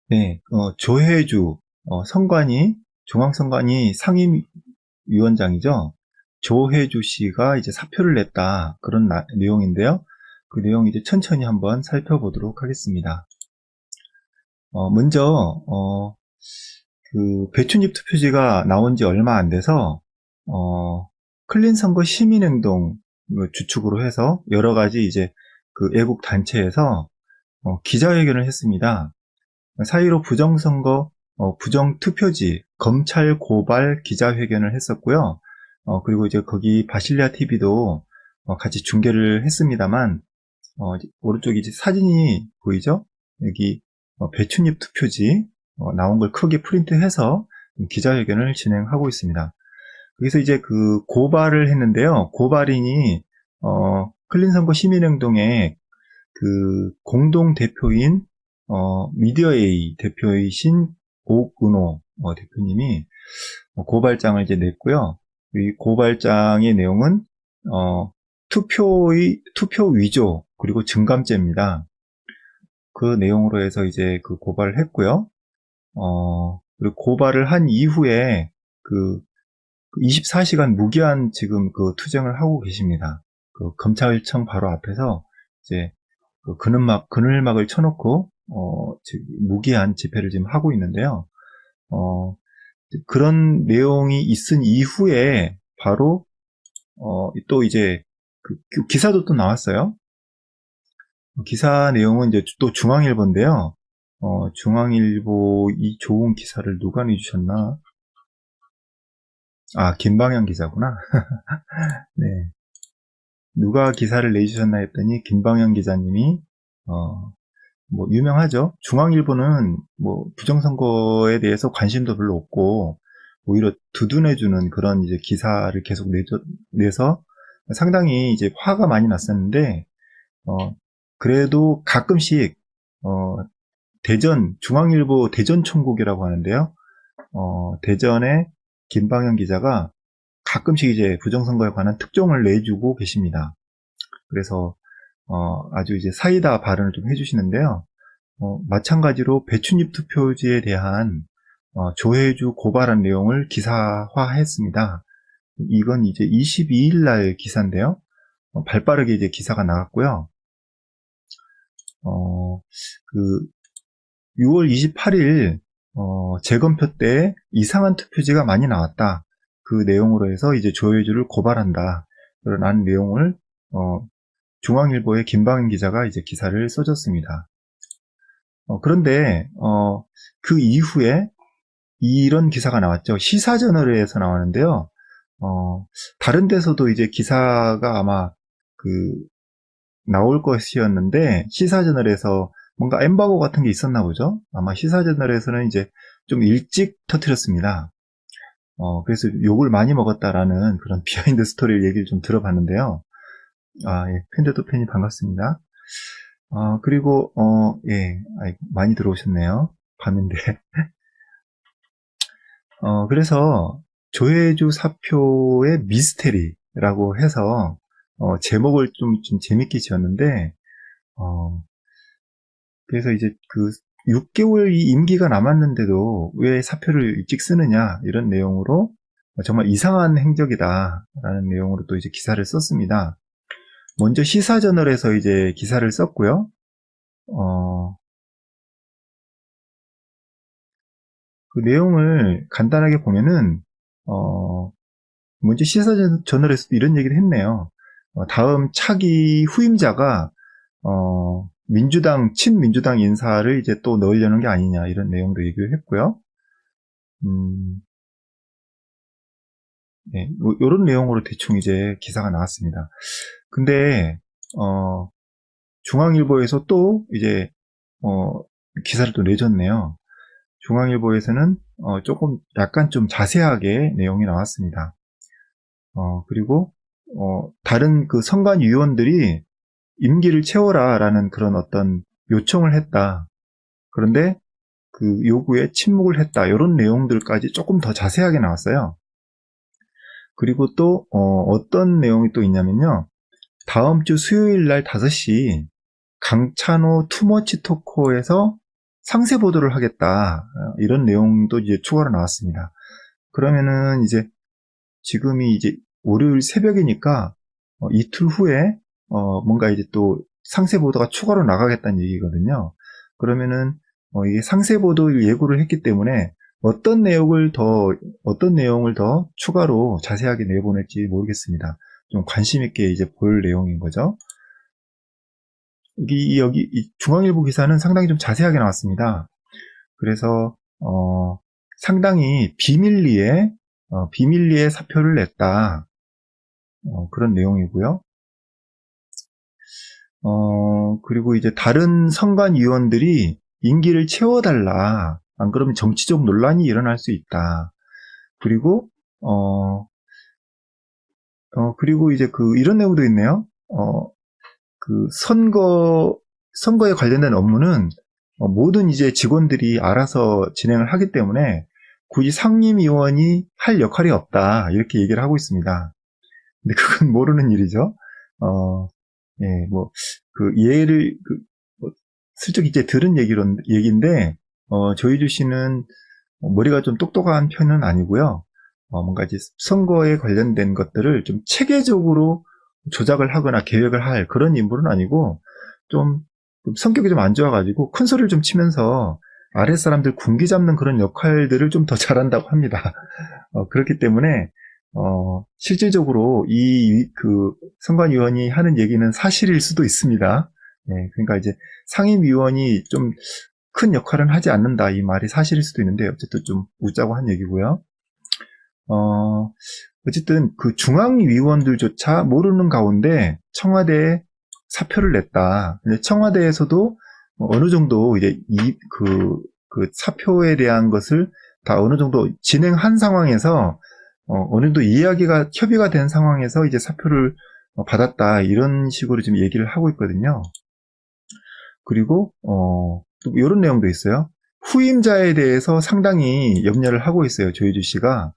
네, 조혜주, 중앙선관위 상임위원장이죠. 조혜주 씨가 이제 사표를 냈다. 그런 내용인데요. 그 내용 이제 천천히 한번 살펴보도록 하겠습니다. 먼저, 그 배춧잎 투표지가 나온 지 얼마 안 돼서, 클린 선거 시민행동 주축으로 해서 여러 가지 이제 그 애국 단체에서 기자회견을 했습니다. 4.15 부정선거, 부정투표지, 검찰 고발 기자회견을 했었고요. 그리고 이제 거기 바실리아 TV도 같이 중계를 했습니다만, 오른쪽에 이제 사진이 보이죠? 여기 배춧잎 투표지 나온 걸 크게 프린트해서 기자회견을 진행하고 있습니다. 그래서 이제 그 고발을 했는데요. 고발인이 클린선거 시민행동의 그 공동 대표인 미디어A 대표이신 오은호 대표님이 고발장을 이제 냈고요. 이 고발장의 내용은 투표 위조 그리고 증감죄입니다. 그 내용으로 해서 이제 그 고발을 했고요. 그리고 고발을 한 이후에 그 24시간 무기한 지금 그 투쟁을 하고 계십니다. 그 검찰청 바로 앞에서 이제 그 그늘막을 쳐놓고 무기한 집회를 지금 하고 있는데요. 그런 내용이 있은 이후에 바로 또 이제 그 기사도 또 나왔어요. 기사 내용은 이제 또 중앙일보인데요. 중앙일보 이 좋은 기사를 누가 내주셨나? 아, 김방현 기자구나. 네. 누가 기사를 내주셨나 했더니 김방현 기자님이 뭐 유명하죠. 중앙일보는 뭐 부정선거에 대해서 관심도 별로 없고 오히려 두둔해주는 그런 이제 기사를 계속 내서 상당히 이제 화가 많이 났었는데 그래도 가끔씩 중앙일보 대전총국이라고 하는데요. 대전의 김방현 기자가 가끔씩 이제 부정선거에 관한 특종을 내주고 계십니다. 그래서 아주 이제 사이다 발언을 좀 해주시는데요. 마찬가지로 배춧잎 투표지에 대한 조혜주 고발한 내용을 기사화했습니다. 이건 이제 22일 날 기사인데요. 발빠르게 이제 기사가 나왔고요. 그 6월 28일 재검표 때 이상한 투표지가 많이 나왔다. 그 내용으로 해서 이제 조혜주를 고발한다. 라는 내용을 중앙일보의 김방현 기자가 이제 기사를 써줬습니다. 그런데 그 이후에 이런 기사가 나왔죠. 시사저널에서 나왔는데요. 다른 데서도 이제 기사가 아마 그 나올 것이었는데 시사저널에서 뭔가 엠바고 같은 게 있었나 보죠. 아마 시사저널에서는 이제 좀 일찍 터뜨렸습니다. 그래서 욕을 많이 먹었다라는 그런 비하인드 스토리를 얘기를 좀 들어봤는데요. 예, 팬들도 팬이 반갑습니다. 그리고, 예, 많이 들어오셨네요. 밤인데. 그래서, 조혜주 사표의 미스테리라고 해서, 제목을 좀 재밌게 지었는데, 그래서 이제 그 6개월 이 임기가 남았는데도 왜 사표를 일찍 쓰느냐, 이런 내용으로 정말 이상한 행적이다라는 내용으로 또 이제 기사를 썼습니다. 먼저 시사저널에서 이제 기사를 썼고요. 그 내용을 간단하게 보면은, 먼저 시사저널에서도 이런 얘기를 했네요. 다음 차기 후임자가, 친민주당 인사를 이제 또 넣으려는 게 아니냐, 이런 내용도 얘기를 했고요. 네, 요런 내용으로 대충 이제 기사가 나왔습니다. 근데, 중앙일보에서 또 이제, 기사를 또 내줬네요. 중앙일보에서는 조금 약간 좀 자세하게 내용이 나왔습니다. 그리고 다른 그 선관위원들이 임기를 채워라라는 그런 어떤 요청을 했다. 그런데 그 요구에 침묵을 했다. 이런 내용들까지 조금 더 자세하게 나왔어요. 그리고 또 어떤 내용이 또 있냐면요. 다음 주 수요일 날 5시 강찬호 투머치 토커에서 상세 보도를 하겠다. 이런 내용도 이제 추가로 나왔습니다. 그러면은 이제 지금이 이제 월요일 새벽이니까 이틀 후에 뭔가 이제 또 상세 보도가 추가로 나가겠다는 얘기거든요. 그러면은 이게 상세 보도 예고를 했기 때문에 어떤 내용을 더 추가로 자세하게 내보낼지 모르겠습니다. 좀 관심 있게 이제 볼 내용인 거죠. 여기 이 중앙일보 기사는 상당히 좀 자세하게 나왔습니다. 그래서 상당히 비밀리에 사표를 냈다. 그런 내용이고요. 그리고 이제 다른 선관위원들이 임기를 채워달라. 안 그러면 정치적 논란이 일어날 수 있다. 그리고, 그리고 이제 이런 내용도 있네요. 선거에 관련된 업무는 모든 이제 직원들이 알아서 진행을 하기 때문에 굳이 상임위원이 할 역할이 없다. 이렇게 얘기를 하고 있습니다. 근데 그건 모르는 일이죠. 예, 슬쩍 이제 들은 얘기인데, 조희주 씨는 머리가 좀 똑똑한 편은 아니고요. 뭔가 이제 선거에 관련된 것들을 좀 체계적으로 조작을 하거나 계획을 할 그런 인물은 아니고, 좀 성격이 좀 안 좋아가지고 큰 소리를 좀 치면서 아랫사람들 군기 잡는 그런 역할들을 좀 더 잘한다고 합니다. 그렇기 때문에, 실질적으로 선관위원이 하는 얘기는 사실일 수도 있습니다. 예, 그러니까 이제 상임위원이 좀 큰 역할은 하지 않는다. 이 말이 사실일 수도 있는데, 어쨌든 좀 웃자고 한 얘기고요. 어쨌든 그 중앙위원들조차 모르는 가운데 청와대에 사표를 냈다. 근데 청와대에서도 어느 정도 이제 그 사표에 대한 것을 다 어느 정도 진행한 상황에서 어느 정도 협의가 된 상황에서 이제 사표를 받았다. 이런 식으로 지금 얘기를 하고 있거든요. 그리고 또 이런 내용도 있어요. 후임자에 대해서 상당히 염려를 하고 있어요. 조혜주 씨가.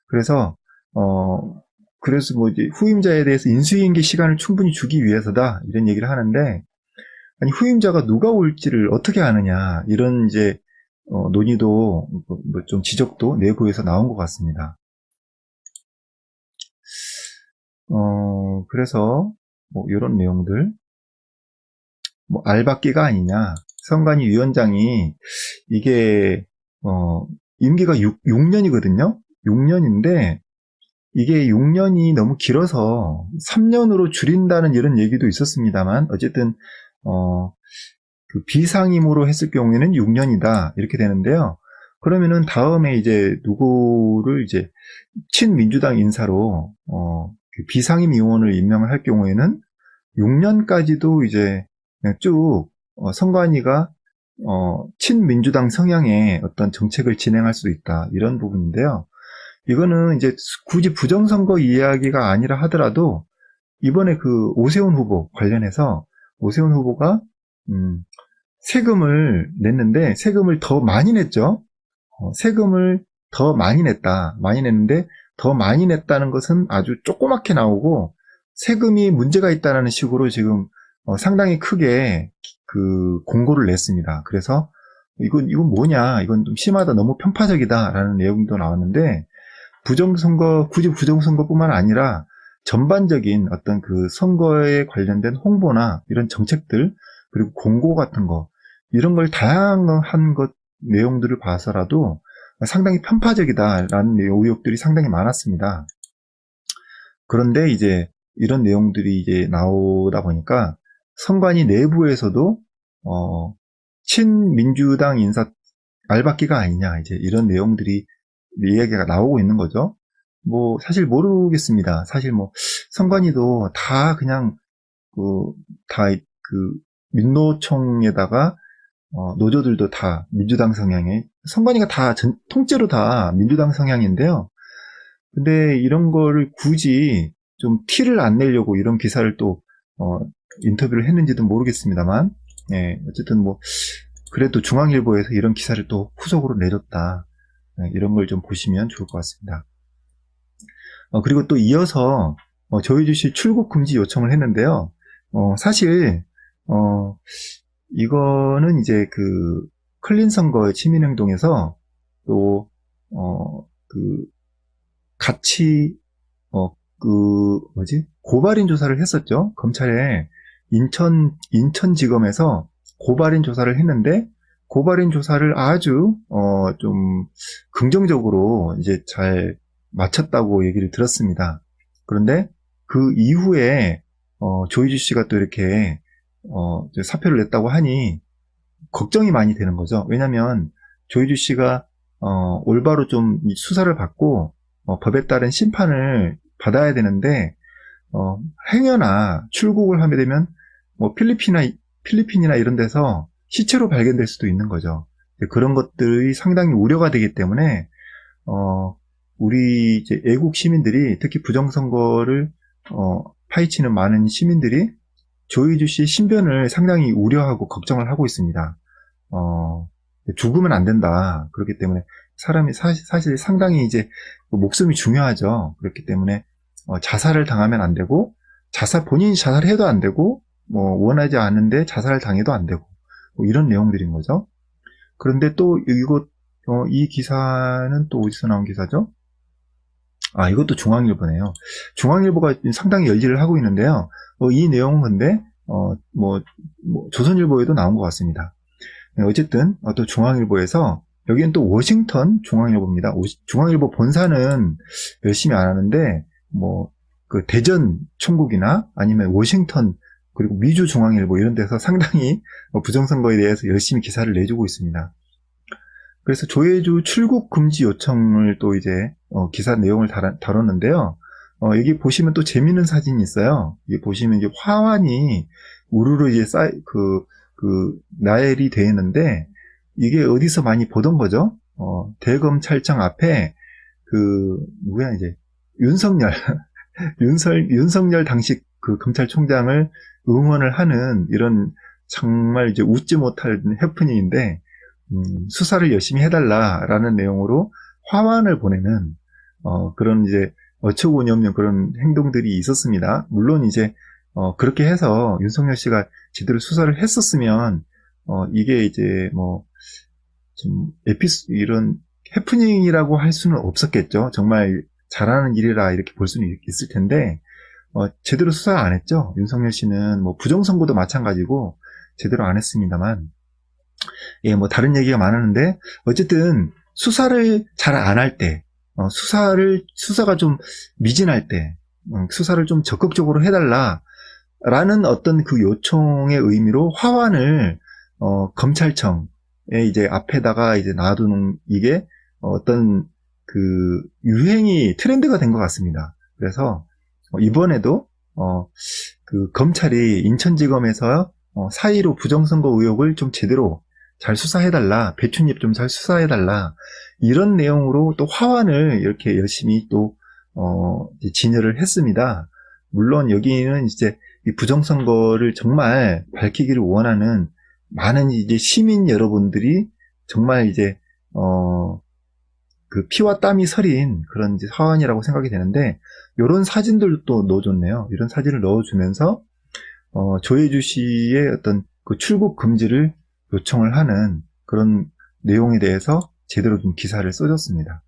그래서 뭐 이제 후임자에 대해서 인수인계 시간을 충분히 주기 위해서다. 이런 얘기를 하는데, 아니 후임자가 누가 올지를 어떻게 아느냐. 이런 이제 논의도 좀 지적도 내부에서 나온 것 같습니다. 그래서 뭐 이런 내용들, 뭐 알박기가 아니냐. 선관위 위원장이 이게 임기가 6년이거든요. 6년인데 이게 6년이 너무 길어서 3년으로 줄인다는 이런 얘기도 있었습니다만, 어쨌든 그 비상임으로 했을 경우에는 6년이다 이렇게 되는데요. 그러면은 다음에 이제 누구를 이제 친민주당 인사로 그 비상임 의원을 임명을 할 경우에는 6년까지도 이제 그냥 쭉 선관위가 친민주당 성향의 어떤 정책을 진행할 수 있다. 이런 부분인데요. 이거는 이제 굳이 부정선거 이야기가 아니라 하더라도 이번에 그 오세훈 후보 관련해서 오세훈 후보가 세금을 냈는데 세금을 더 많이 냈죠. 세금을 더 많이 냈다. 많이 냈는데 더 많이 냈다는 것은 아주 조그맣게 나오고 세금이 문제가 있다는 식으로 지금 상당히 크게 그 공고를 냈습니다. 그래서 이건 뭐냐, 이건 좀 심하다, 너무 편파적이다라는 내용도 나왔는데, 굳이 부정선거뿐만 아니라 전반적인 어떤 그 선거에 관련된 홍보나 이런 정책들, 그리고 공고 같은 거, 이런 걸 다양한 내용들을 봐서라도 상당히 편파적이다라는 의혹들이 상당히 많았습니다. 그런데 이제 이런 내용들이 이제 나오다 보니까 선관위 내부에서도 친민주당 인사 알박기가 아니냐, 이제 이런 내용들이 이야기가 나오고 있는 거죠. 뭐 사실 모르겠습니다. 사실 뭐 선관위도 다 그냥 민노총에다가 노조들도 다 민주당 성향의, 선관위가 다 통째로 다 민주당 성향인데요. 근데 이런 거를 굳이 좀 티를 안 내려고 이런 기사를 또 인터뷰를 했는지도 모르겠습니다만, 예, 어쨌든 뭐 그래도 중앙일보에서 이런 기사를 또 후속으로 내줬다. 예, 이런 걸 좀 보시면 좋을 것 같습니다. 그리고 또 이어서 조희주 씨 출국 금지 요청을 했는데요. 사실 이거는 이제 클린 선거 시민행동에서 또, 같이, 고발인 조사를 했었죠. 검찰에 인천지검에서 고발인 조사를 했는데, 고발인 조사를 아주, 좀, 긍정적으로 이제 잘 마쳤다고 얘기를 들었습니다. 그런데 그 이후에, 조이주 씨가 또 이렇게, 사표를 냈다고 하니, 걱정이 많이 되는 거죠. 왜냐면, 조이주 씨가, 올바로 좀 수사를 받고, 법에 따른 심판을 받아야 되는데, 행여나 출국을 하게 되면, 뭐, 필리핀이나 이런 데서 시체로 발견될 수도 있는 거죠. 그런 것들이 상당히 우려가 되기 때문에, 우리 이제 애국 시민들이, 특히 부정선거를, 파헤치는 많은 시민들이 조이주 씨의 신변을 상당히 우려하고 걱정을 하고 있습니다. 죽으면 안 된다. 그렇기 때문에 사람이 사실 상당히 이제 목숨이 중요하죠. 그렇기 때문에 자살을 당하면 안 되고, 본인이 자살해도 안 되고, 뭐 원하지 않은데 자살을 당해도 안 되고, 뭐 이런 내용들인 거죠. 그런데 또 이 기사는 또 어디서 나온 기사죠? 이것도 중앙일보네요. 중앙일보가 상당히 열일을 하고 있는데요. 이 내용은 근데 조선일보에도 나온 것 같습니다. 어쨌든 또 중앙일보에서, 여기는 또 워싱턴 중앙일보입니다. 중앙일보 본사는 열심히 안 하는데 그 대전 총국이나 아니면 워싱턴, 그리고 미주 중앙일보 이런 데서 상당히 부정선거에 대해서 열심히 기사를 내주고 있습니다. 그래서 조혜주 출국 금지 요청을 또 이제 기사 내용을 다뤘는데요. 여기 보시면 또 재밌는 사진이 있어요. 여기 보시면 이제 화환이 우르르 이제 나열이 되어 있는데, 이게 어디서 많이 보던 거죠? 대검찰청 앞에 윤석열 당시 그 검찰총장을 응원을 하는 이런 정말 이제 웃지 못할 해프닝인데, 수사를 열심히 해달라라는 내용으로 화환을 보내는, 그런 이제 어처구니 없는 그런 행동들이 있었습니다. 물론 이제, 그렇게 해서 윤석열 씨가 제대로 수사를 했었으면, 이게 이제 이런 해프닝이라고 할 수는 없었겠죠. 정말 잘하는 일이라 이렇게 볼 수는 있을 텐데, 제대로 수사 안 했죠. 윤석열 씨는 부정선거도 마찬가지고 제대로 안 했습니다만, 다른 얘기가 많았는데, 어쨌든 수사를 잘 안 할 때, 수사가 좀 미진할 때, 수사를 좀 적극적으로 해달라라는 어떤 그 요청의 의미로 화환을 검찰청에 이제 앞에다가 이제 놔두는, 이게 어떤 그 유행이 트렌드가 된 것 같습니다. 그래서 이번에도 그 검찰이 인천지검에서 4.15 부정선거 의혹을 좀 제대로 잘 수사해달라, 배춧잎 좀 잘 수사해달라, 이런 내용으로 또 화환을 이렇게 열심히 또 진열을 했습니다. 물론 여기는 이제 이 부정선거를 정말 밝히기를 원하는 많은 이제 시민 여러분들이 정말 이제 그 피와 땀이 서린 그런 이제 화환이라고 생각이 되는데, 이런 사진들도 또 넣어줬네요. 이런 사진을 넣어주면서 조혜주 씨의 어떤 그 출국 금지를 요청을 하는 그런 내용에 대해서 제대로 좀 기사를 써줬습니다.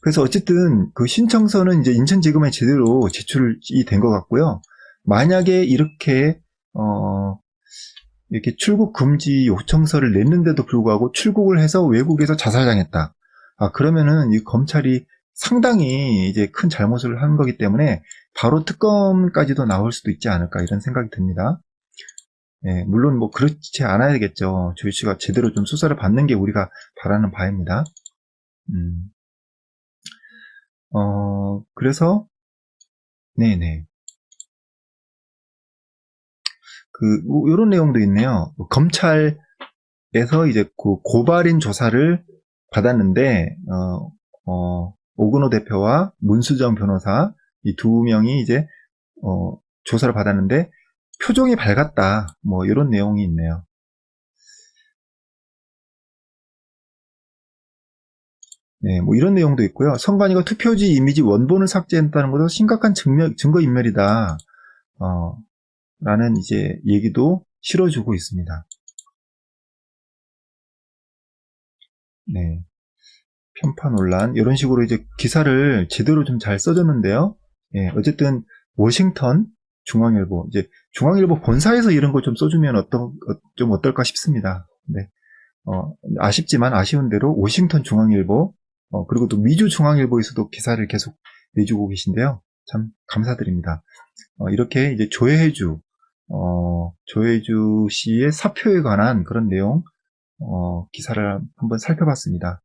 그래서 어쨌든 그 신청서는 이제 인천지검에 제대로 제출이 된 것 같고요. 만약에 이렇게 출국 금지 요청서를 냈는데도 불구하고 출국을 해서 외국에서 자살당했다. 그러면은 이 검찰이 상당히 이제 큰 잘못을 한 거기 때문에 바로 특검까지도 나올 수도 있지 않을까, 이런 생각이 듭니다. 물론 그렇지 않아야겠죠. 조이 씨가 제대로 좀 수사를 받는 게 우리가 바라는 바입니다. 그래서 네네. 요런 내용도 있네요. 검찰에서 이제 그 고발인 조사를 받았는데, 오근호 대표와 문수정 변호사, 이 두 명이 이제, 조사를 받았는데, 표정이 밝았다. 이런 내용이 있네요. 네, 이런 내용도 있고요. 선관위가 투표지 이미지 원본을 삭제했다는 것은 심각한 증거인멸이다. 라는 이제 얘기도 실어주고 있습니다. 네. 편파 논란 이런 식으로 이제 기사를 제대로 좀 잘 써줬는데요. 예, 어쨌든 워싱턴 중앙일보 이제 중앙일보 본사에서 이런 걸 좀 써주면 좀 어떨까 싶습니다. 네. 아쉽지만 아쉬운 대로 워싱턴 중앙일보 그리고 또 미주 중앙일보에서도 기사를 계속 내주고 계신데요. 참 감사드립니다. 이렇게 이제 조혜주 씨의 사표에 관한 그런 내용 기사를 한번 살펴봤습니다.